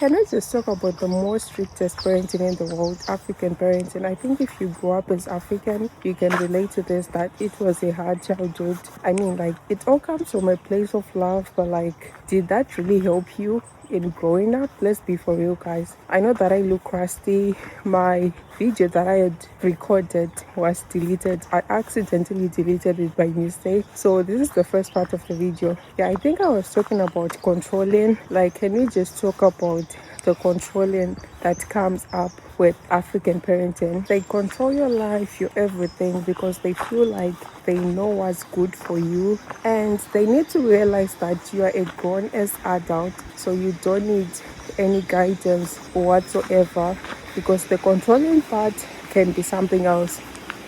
Can I just talk about the most strictest parenting in the world, African parenting? I think if you grew up as African, you can relate to this, that it was a hard childhood. I mean, like, it all comes from a place of love, but like, did that really help you in growing up? Let's be for real, guys. I know that I look crusty. My video that I had recorded was deleted. I accidentally deleted it by mistake. So this is the first part of the video. Yeah, I think I was talking about controlling. Like, can we just talk about the controlling that comes up with African parenting? They control your life, your everything, because they feel like they know what's good for you, and they need to realize that you are a grown as adult, so you don't need any guidance whatsoever, because the controlling part can be something else.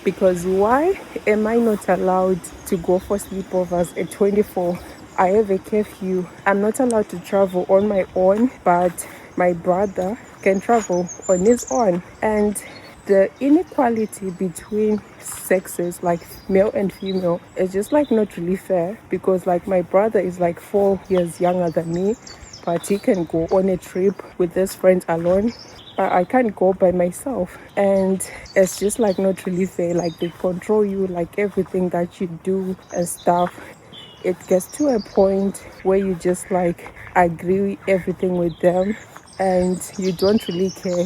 Because why am I not allowed to go for sleepovers at 24? I have a curfew. I'm not allowed to travel on my own, but my brother can travel on his own. And the inequality between sexes, like male and female, is just like not really fair, because like my brother is like 4 years younger than me, but he can go on a trip with his friends alone. I can't go by myself, and it's just like not really fair. Like, they control you, like everything that you do and stuff. It gets to a point where you just like agree everything with them, and you don't really care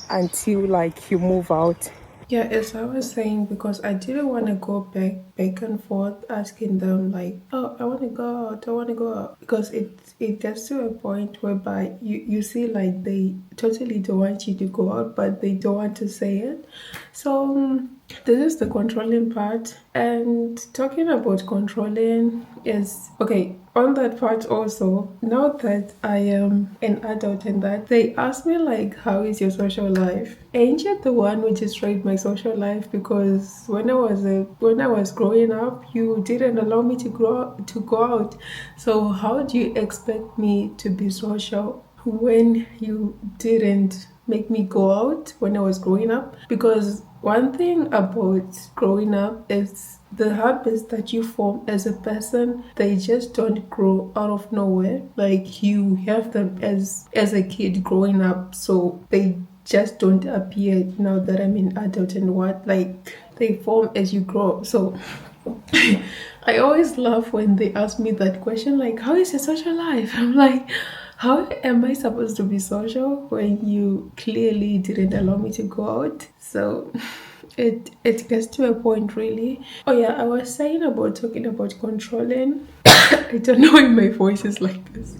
until like you move out. Yeah, as I was saying, because I didn't want to go back and forth asking them like, oh, I want to go out, I want to go out, because it gets to a point whereby you see like they totally don't want you to go out, but they don't want to say it. So this is the controlling part. And talking about controlling is okay. On that part also, now that I am an adult and that, they ask me like, how is your social life? Ain't you the one who destroyed my social life? Because when I was growing up, you didn't allow me to go out. So how do you expect me to be social when you didn't make me go out when I was growing up? Because one thing about growing up is the habits that you form as a person, they just don't grow out of nowhere. Like, you have them as a kid growing up, so they just don't appear now that I'm an adult and what, like, they form as you grow. So I always laugh when they ask me that question, like, how is your social life? I'm like, how am I supposed to be social when you clearly didn't allow me to go out? So it gets to a point, really. Oh yeah, I was saying about talking about controlling. I don't know why my voice is like this.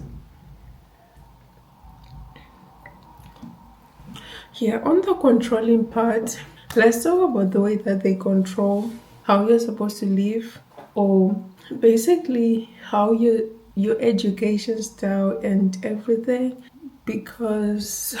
Yeah, on the controlling part, let's talk about the way that they control how you're supposed to live, or basically how your education style and everything. Because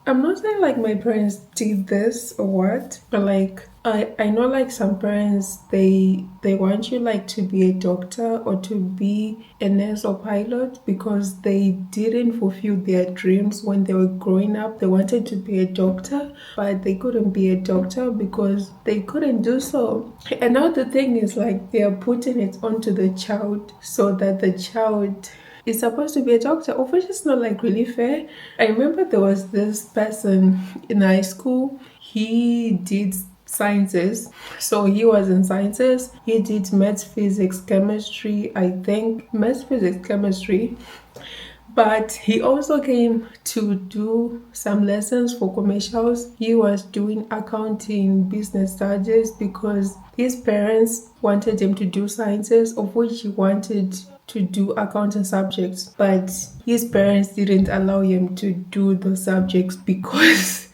I'm not saying like my parents did this or what, but like I know like some parents, they want you like to be a doctor or to be a nurse or pilot, because they didn't fulfill their dreams when they were growing up. They wanted to be a doctor, but they couldn't be a doctor because they couldn't do so. And now the thing is like they are putting it onto the child so that the child is supposed to be a doctor, of which is not like really fair. I remember there was this person in high school. He did sciences, so he was in sciences. He did maths, physics, chemistry. I think maths, physics, chemistry. But he also came to do some lessons for commercials. He was doing accounting, business studies, because his parents wanted him to do sciences, of which he wanted to do accounting subjects. But his parents didn't allow him to do those subjects because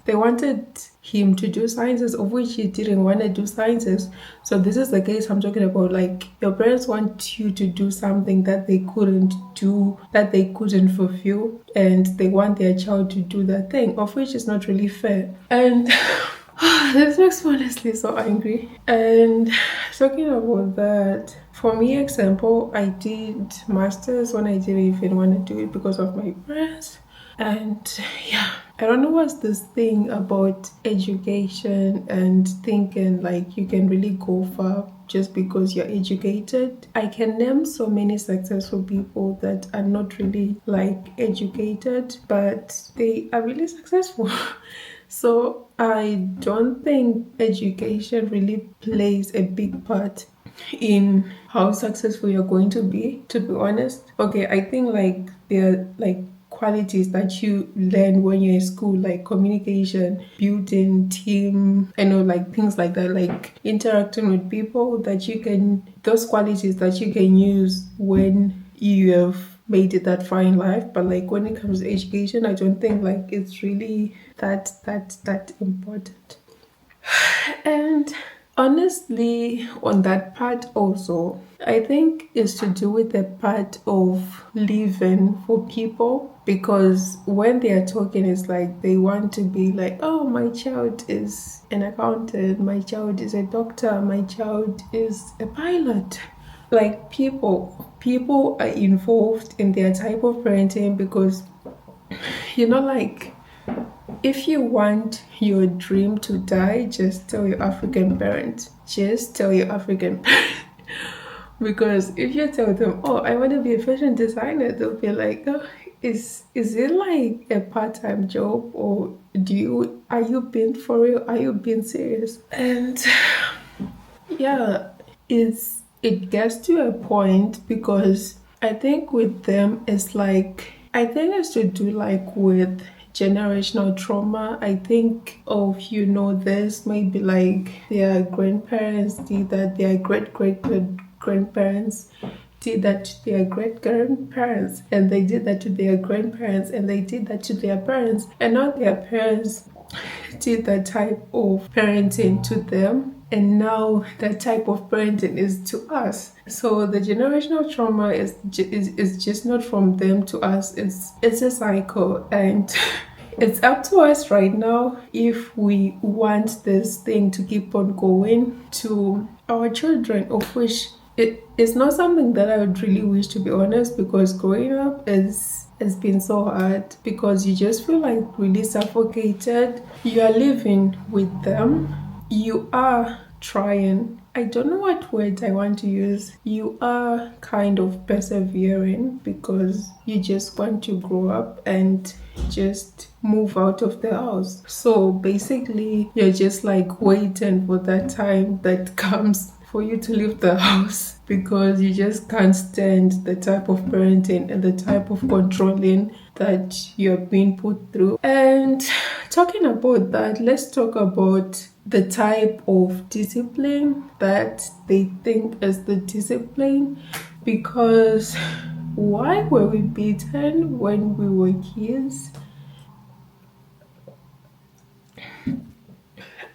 they wanted him to do sciences, of which he didn't want to do sciences. So this is the case I'm talking about. Like, your parents want you to do something that they couldn't do, that they couldn't fulfill, and they want their child to do that thing, of which is not really fair. And this makes me honestly so angry. And talking about that, for me, example, I did masters when I didn't even want to do it because of my parents. And yeah, I don't know what's this thing about education and thinking like you can really go far just because you're educated. I can name so many successful people that are not really like educated, but they are really successful. So I don't think education really plays a big part in how successful you're going to be honest. Okay, I think like there are like qualities that you learn when you're in school, like communication, building team, I know, like things like that, like interacting with people, that you can, those qualities that you can use when you have made it that far in life. But like when it comes to education, I don't think like it's really that important. And honestly, on that part also, I think it's to do with the part of living for people, because when they are talking, it's like they want to be like, oh, my child is an accountant, my child is a doctor, my child is a pilot. Like people are involved in their type of parenting because, like, if you want your dream to die, just tell your African parents. Just tell your African parents. Because if you tell them, oh, I want to be a fashion designer, they'll be like, oh, is it like a part-time job, or are you being for real? Are you being serious? And yeah, it gets to a point because I think with them it's like, I think it's to do like with generational trauma. I think of, this maybe like their grandparents did that, their great grandparents did that to their great grandparents, and they did that to their grandparents, and they did that to their parents, and now their parents did that type of parenting to them, and now that type of parenting is to us. So the generational trauma is just not from them to us. It's a cycle, and it's up to us right now if we want this thing to keep on going to our children, of which it is not something that I would really wish, to be honest, because growing up has been so hard, because you just feel like really suffocated. You are living with them. You are trying. I don't know what words I want to use. You are kind of persevering because you just want to grow up and just move out of the house. So basically, you're just like waiting for that time that comes for you to leave the house, because you just can't stand the type of parenting and the type of controlling that you're being put through. And talking about that, let's talk about the type of discipline that they think is the discipline. Because why were we beaten when we were kids?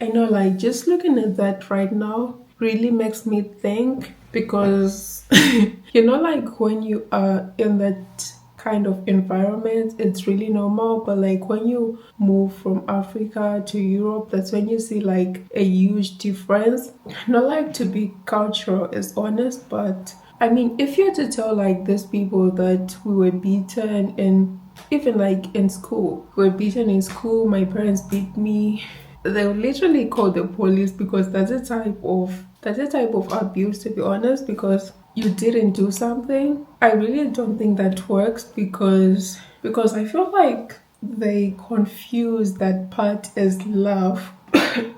I know, like, just looking at that right now really makes me think, because, like when you are in that kind of environment, it's really normal. But like when you move from Africa to Europe, that's when you see like a huge difference. Not like to be cultural, is honest, but I mean, if you had to tell like these people that we were beaten, and even like in school, we were beaten in school, my parents beat me, they will literally call the police, because that's a type of abuse, to be honest, because you didn't do something. I really don't think that works, because I feel like they confuse that part as love.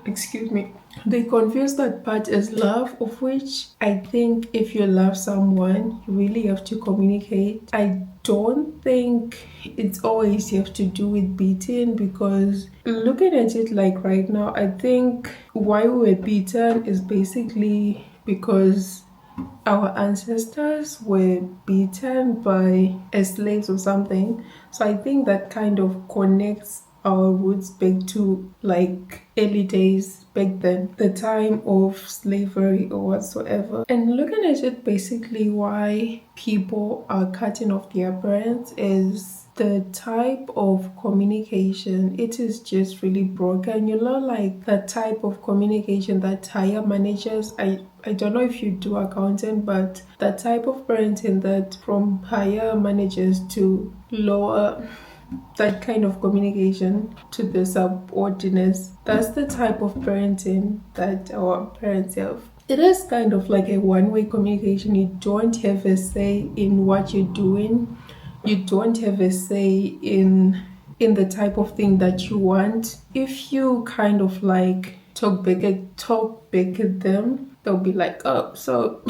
Excuse me. They confuse that part as love, of which I think if you love someone, you really have to communicate. I don't think it's always you have to do with beating, because looking at it like right now, I think why we were beaten is basically because our ancestors were beaten by slaves or something. So I think that kind of connects our roots back to like early days back then, the time of slavery or whatsoever. And looking at it, basically why people are cutting off their parents is the type of communication. It is just really broken. Like the type of communication that higher managers, I don't know if you do accounting, but the type of parenting that from higher managers to lower that kind of communication to the subordinates. That's the type of parenting that our parents have. It is kind of like a one-way communication. You don't have a say in what you're doing. You don't have a say in the type of thing that you want. If you kind of like talk back at them, they'll be like, oh, so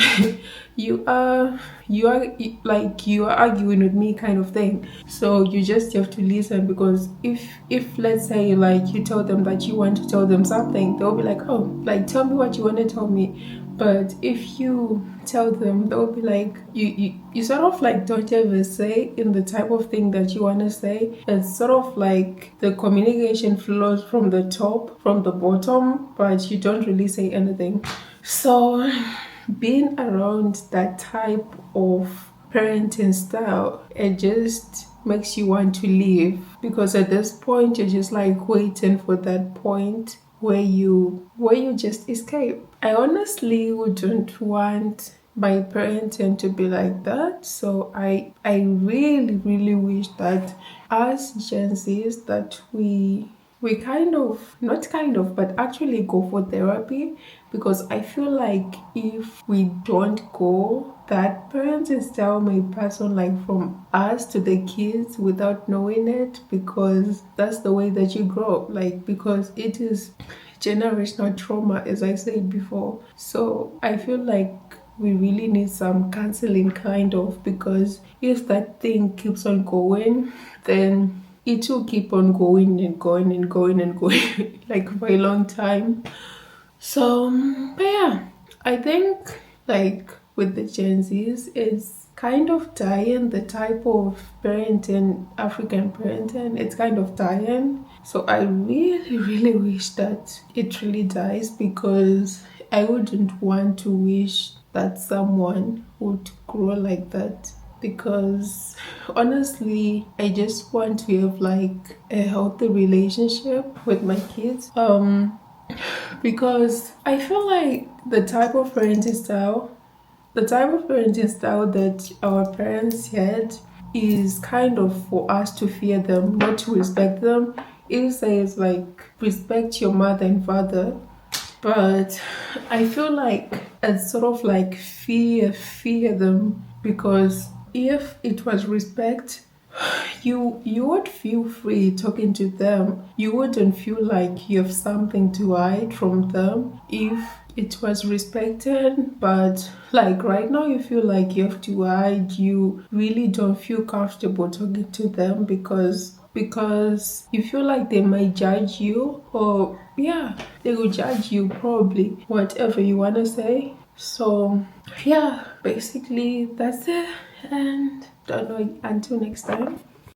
you are arguing with me kind of thing. So you just have to listen, because if let's say like you tell them that you want to tell them something, they'll be like, oh, like tell me what you want to tell me. But if you tell them, they'll be like, you sort of like don't have a say in the type of thing that you want to say. It's sort of like the communication flows from the top, from the bottom, but you don't really say anything. So being around that type of parenting style, it just makes you want to leave, because at this point you're just like waiting for that point where you just escape. I honestly wouldn't want my parenting to be like that. So I really really wish that as Gen Zs that we kind of, not kind of, but actually go for therapy, because I feel like if we don't go, that parenting style may pass on like from us to the kids without knowing it, because that's the way that you grow up, like, because it is generational trauma, as I said before. So I feel like we really need some counseling kind of, because if that thing keeps on going, then it will keep on going and going and going and going like for a long time. So, but yeah, I think like with the Gen Zs, it's kind of dying, the type of parenting, African parenting, it's kind of dying. So I really, really wish that it really dies, because I wouldn't want to wish that someone would grow like that, because honestly I just want to have like a healthy relationship with my kids, because I feel like the type of parenting style that our parents had is kind of for us to fear them, not to respect them. It says like respect your mother and father, but I feel like it's sort of like fear them, because if it was respect, you would feel free talking to them. You wouldn't feel like you have something to hide from them if it was respected. But like right now you feel like you have to hide. You really don't feel comfortable talking to them, because you feel like they might judge you, or yeah, they will judge you probably whatever you want to say. So yeah, basically that's it, and don't know, until next time.